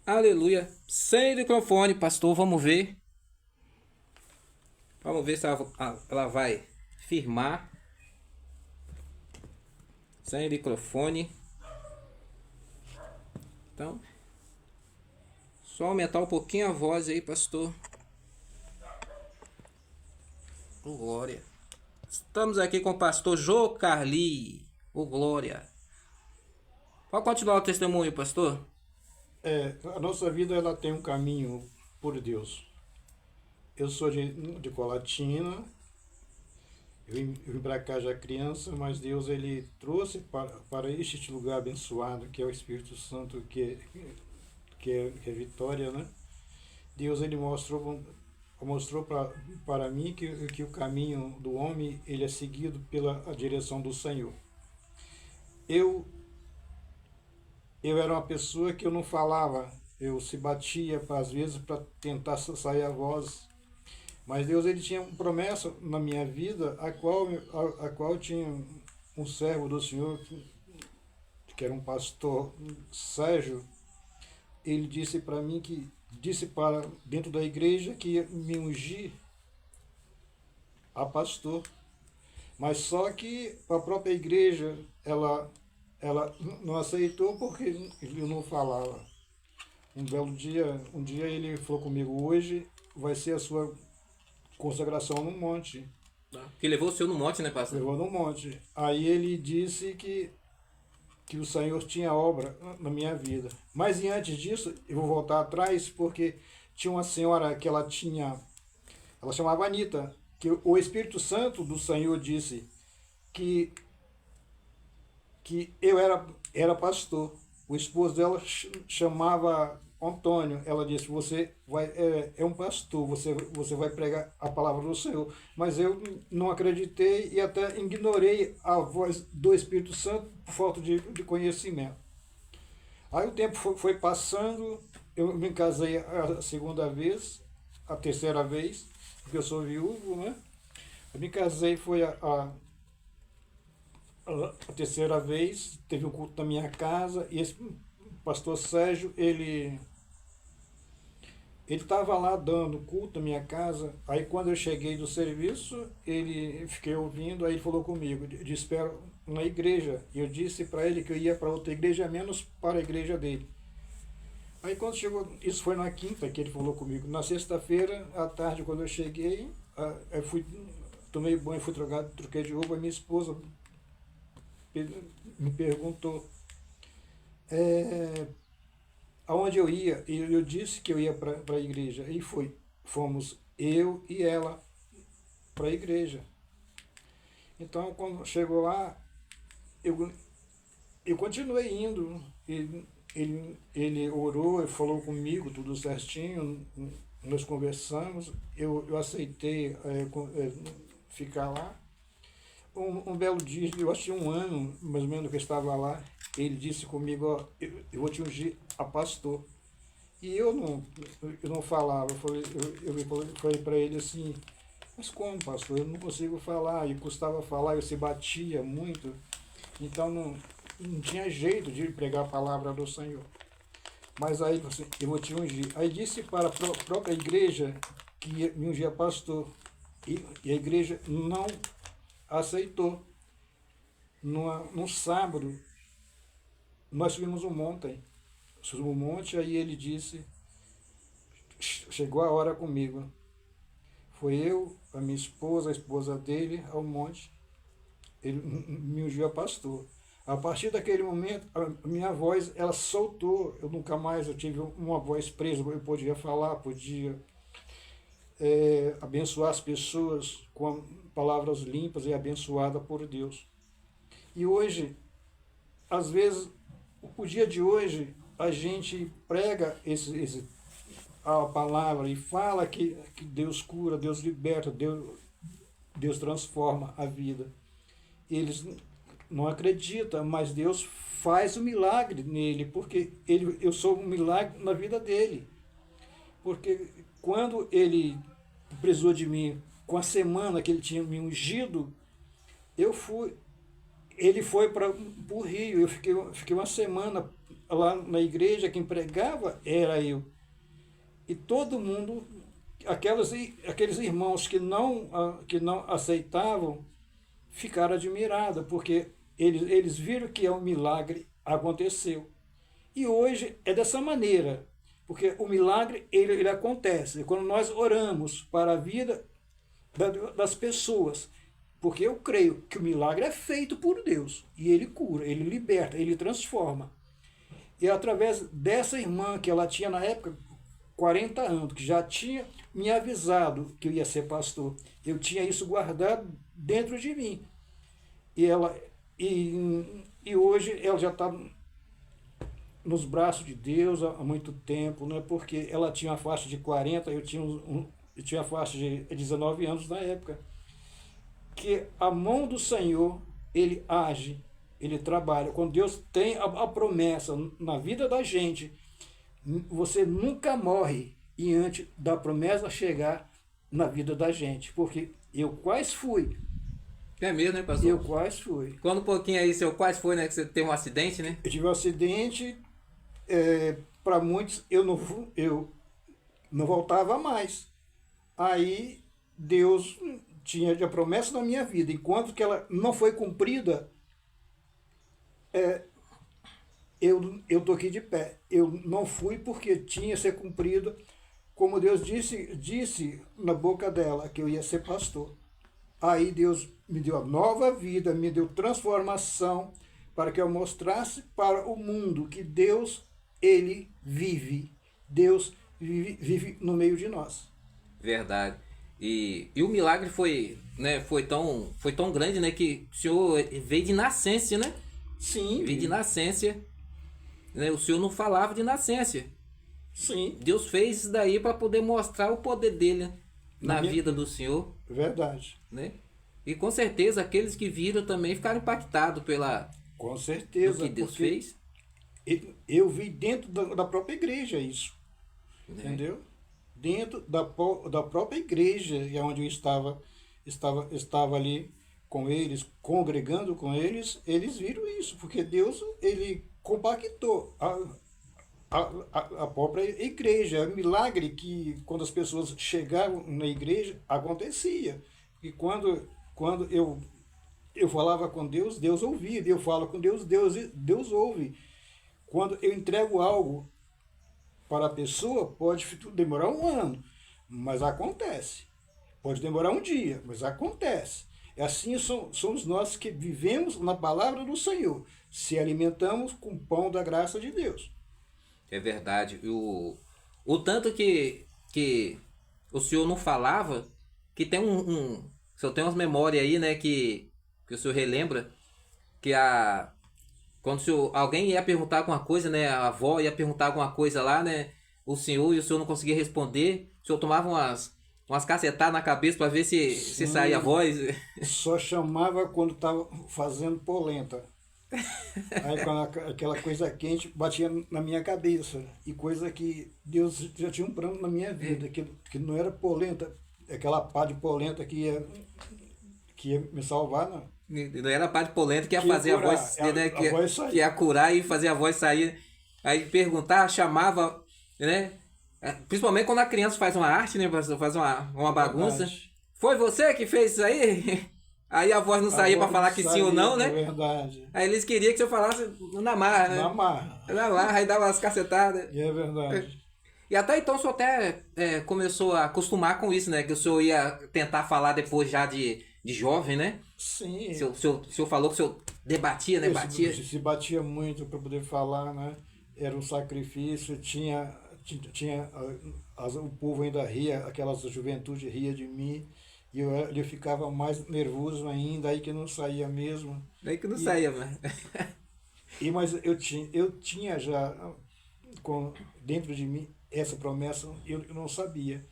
Aleluia. Sem microfone, pastor. Vamos ver. Vamos ver se ela vai firmar. Sem microfone. Então, só aumentar um pouquinho a voz aí, pastor. Glória. Estamos aqui com o pastor Jô Carli. Glória. Pode continuar o testemunho, pastor? A nossa vida ela tem um caminho por Deus. Eu sou de Colatina, eu vim para cá já criança, mas Deus ele trouxe para este lugar abençoado, que é o Espírito Santo, que é Vitória, né? Deus ele mostrou para mim que o caminho do homem ele é seguido pela a direção do Senhor. Eu, eu era uma pessoa que eu não falava, eu se batia às vezes para tentar sair a voz. Mas Deus ele tinha uma promessa na minha vida, a qual tinha um servo do Senhor, que era um pastor Sérgio. Ele disse para mim disse para dentro da igreja que ia me ungir a pastor. Mas só que a própria igreja, ela não aceitou porque eu não falava. Um dia ele falou comigo, hoje vai ser a sua consagração no monte. Que levou o senhor no monte, né, pastor? Levou no monte. Aí ele disse que o Senhor tinha obra na minha vida. Mas e antes disso, eu vou voltar atrás, porque tinha uma senhora que ela chamava Anitta, que o Espírito Santo do Senhor disse que, que eu era pastor. O esposo dela chamava Antônio. Ela disse, você é um pastor, você vai pregar a palavra do Senhor. Mas eu não acreditei e até ignorei a voz do Espírito Santo por falta de conhecimento. Aí o tempo foi passando, eu me casei a segunda vez, a terceira vez, porque eu sou viúvo, né? Eu me casei, foi a terceira vez, teve um culto na minha casa, e esse pastor Sérgio, ele estava lá dando culto na minha casa. Aí quando eu cheguei do serviço, ele fiquei ouvindo, aí ele falou comigo, de espero na igreja. E eu disse para ele que eu ia para outra igreja, menos para a igreja dele. Aí quando chegou, isso foi na quinta que ele falou comigo. Na sexta-feira, à tarde, quando eu cheguei, eu tomei banho, troquei de roupa, minha esposa me perguntou aonde eu ia, e eu disse que eu ia para a igreja, e fomos eu e ela para a igreja. Então, quando chegou lá, eu, eu continuei indo, ele orou, ele falou comigo, tudo certinho, nós conversamos, eu aceitei ficar lá. Um belo dia, eu acho que um ano, mais ou menos, que eu estava lá, ele disse comigo, ó, eu vou te ungir a pastor. E eu não falava, eu falei para ele assim, mas como, pastor? Eu não consigo falar, e custava falar, eu se batia muito, então não tinha jeito de pregar a palavra do Senhor. Mas aí ele falou assim, eu vou te ungir. Aí disse para a própria igreja que ia me ungir a pastor, e a igreja não aceitou. No sábado, nós subimos um monte, aí ele disse, chegou a hora comigo. Foi eu, a minha esposa, a esposa dele, ao monte. Ele me ungiu a pastor. A partir daquele momento, a minha voz, ela soltou. Eu nunca mais eu tive uma voz presa. Eu podia falar, podia abençoar as pessoas com palavras limpas e abençoadas por Deus. E hoje, às vezes, o dia de hoje, a gente prega a palavra e fala que Deus cura, Deus liberta, Deus transforma a vida. Eles não acreditam, mas Deus faz o milagre nele, porque eu sou um milagre na vida dele. Porque quando ele precisou de mim, com a semana que ele tinha me ungido, eu fui, ele foi para o Rio, eu fiquei uma semana lá na igreja, quem pregava era eu. E todo mundo, aqueles irmãos que não aceitavam, ficaram admirados, porque eles viram que um milagre aconteceu. E hoje é dessa maneira, porque o milagre ele acontece quando nós oramos para a vida das pessoas. Porque eu creio que o milagre é feito por Deus. E ele cura, ele liberta, ele transforma. E através dessa irmã, que ela tinha na época 40 anos, que já tinha me avisado que eu ia ser pastor, eu tinha isso guardado dentro de mim. E hoje ela já está nos braços de Deus há muito tempo, né? Porque ela tinha uma faixa de 40, eu tinha a faixa de 19 anos na época. Que a mão do Senhor, ele age, ele trabalha. Quando Deus tem a promessa na vida da gente, você nunca morre diante da promessa chegar na vida da gente. Porque eu quase fui. É mesmo, né, pastor? Eu quase fui. Conta um pouquinho aí, seu quase foi, né? Que você teve um acidente, né? Eu tive um acidente, para muitos eu não voltava mais. Aí Deus tinha a promessa na minha vida. Enquanto que ela não foi cumprida, eu estou aqui de pé. Eu não fui porque tinha que ser cumprida, como Deus disse na boca dela, que eu ia ser pastor. Aí Deus me deu a nova vida, me deu transformação, para que eu mostrasse para o mundo que Deus, ele vive. Deus vive no meio de nós. Verdade. E o milagre foi tão grande, né? Que o senhor veio de nascença, né? Sim. Veio de nascença. Né? O senhor não falava de nascença. Sim. Deus fez isso daí para poder mostrar o poder dele, né? Na vida do senhor. Verdade. Né? E com certeza aqueles que viram também ficaram impactados com certeza, do que Deus fez. Eu vi dentro da própria igreja isso. Né? Entendeu? Dentro da própria igreja, onde eu estava ali com eles, congregando com eles, eles viram isso, porque Deus, ele compactou a própria igreja. É um milagre que, quando as pessoas chegavam na igreja, acontecia. E quando eu falava com Deus, Deus ouvia. Eu falo com Deus, Deus ouve. Quando eu entrego algo para a pessoa, pode demorar um ano, mas acontece. Pode demorar um dia, mas acontece. E assim somos nós que vivemos na palavra do Senhor, se alimentamos com o pão da graça de Deus. É verdade. O tanto que o senhor não falava, que tem o senhor tem umas memórias aí, né, que o senhor relembra, que quando alguém ia perguntar alguma coisa, né, a avó ia perguntar alguma coisa lá, né, o senhor não conseguia responder, o senhor tomava umas cacetadas na cabeça para ver se saía a voz. Só chamava quando estava fazendo polenta. Aí quando aquela coisa quente batia na minha cabeça. E coisa que Deus já tinha um plano na minha vida, que não era polenta, aquela pá de polenta que ia me salvar, não. Não era a parte de polenta que ia fazer a voz, né? Que ia curar e fazer a voz sair. Aí perguntar, chamava, né? Principalmente quando a criança faz uma arte, né? Faz uma bagunça. Verdade. Foi você que fez isso aí? Aí a voz não saía para falar que sim ou não, né? É verdade. Aí eles queriam que você falasse na marra, né? Na marra. Na marra, aí dava umas cacetadas. É verdade. E até então o senhor até começou a acostumar com isso, né? Que o senhor ia tentar falar depois já de jovem, né? Sim. O senhor falou que o senhor debatia, né? Se batia muito para poder falar, né? Era um sacrifício, o povo ainda ria, aquela juventude ria de mim. E eu ficava mais nervoso ainda, aí que não saía mesmo. Aí que não saía, mas... Mas eu tinha já dentro de mim essa promessa, eu não sabia.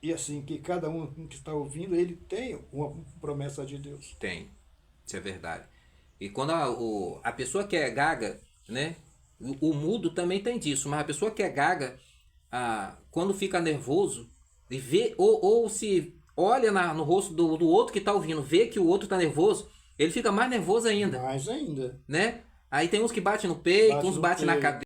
E assim, que cada um que está ouvindo, ele tem uma promessa de Deus. Tem, isso é verdade. E quando a pessoa que é gaga, né? O mudo também tem disso, mas a pessoa que é gaga, quando fica nervoso, e vê, ou se olha no rosto do outro que está ouvindo, vê que o outro está nervoso, ele fica mais nervoso ainda. Mais ainda. Né? Aí tem uns que batem no peito, uns batem na cabeça.